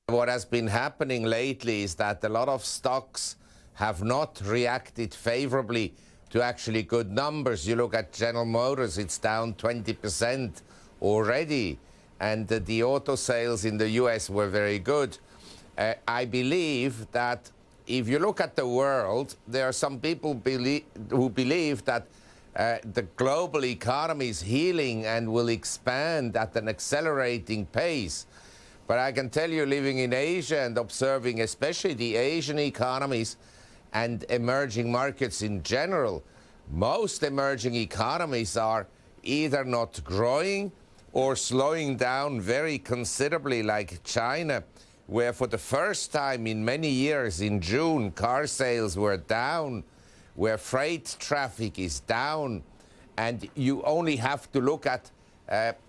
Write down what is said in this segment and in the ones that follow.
What has been happening lately is that a lot of stocks have not reacted favorably to actually good numbers. You look at General Motors, it's down 20% already, and the auto sales in the US were very good. I believe that if you look at the world, there are some people who believe that the global economy is healing and will expand at an accelerating pace. But I can tell you, living in Asia and observing especially the Asian economies and emerging markets in general, most emerging economies are either not growing or slowing down very considerably, like China, where for the first time in many years in June, car sales were down, where freight traffic is down, and you only have to look at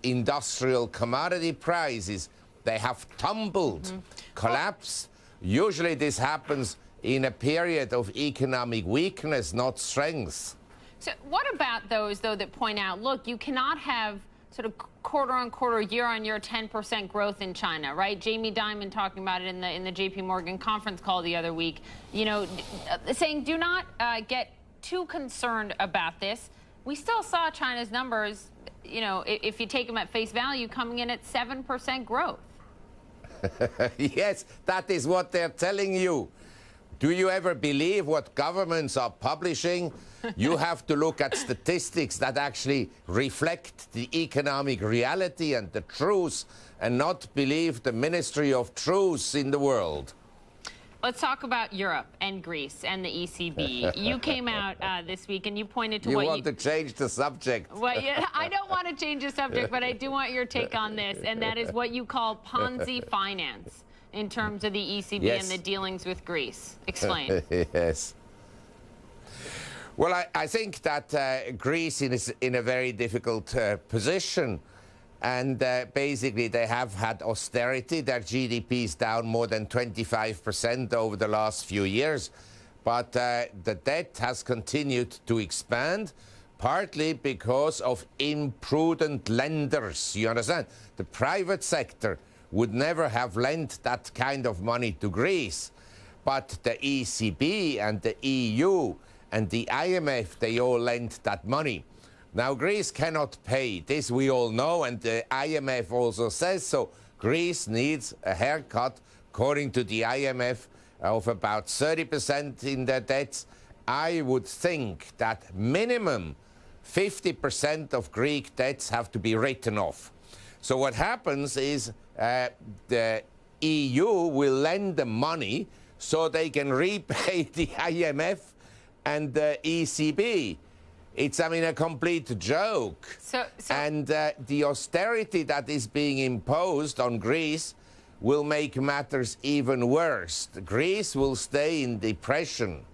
industrial commodity prices. They have tumbled, collapsed. Usually this happens in a period of economic weakness, not strength. So what about those, though, that point out, look, you cannot have sort of quarter-on-quarter, year-on-year 10% growth in China, right? Jamie Dimon talking about it in the J.P. Morgan conference call the other week, you know, saying do not get too concerned about this. We still saw China's numbers, you know, if you take them at face value, coming in at 7% growth. Yes, that is what they're telling you. Do you ever believe what governments are publishing? You have to look at statistics that actually reflect the economic reality and the truth, and not believe the Ministry of Truth in the world. Let's talk about Europe and Greece and the ECB. You came out this week and you pointed to what you want to change the subject. Well, yeah, I don't want to change the subject, but I do want your take on this, and that is what you call Ponzi finance in terms of the ECB yes. and the dealings with Greece. Explain. Yes. Well, I think that Greece is in a very difficult position. And basically, they have had austerity. Their GDP is down more than 25% over the last few years. But the debt has continued to expand, partly because of imprudent lenders. You understand? The private sector would never have lent that kind of money to Greece. But the ECB and the EU and the IMF, they all lent that money. Now, Greece cannot pay. This we all know, and the IMF also says so. Greece needs a haircut, according to the IMF, of about 30% in their debts. I would think that minimum 50% of Greek debts have to be written off. So what happens is the EU will lend them money so they can repay the IMF and the ECB. It's, I mean, a complete joke. And the austerity that is being imposed on Greece will make matters even worse. Greece will stay in depression.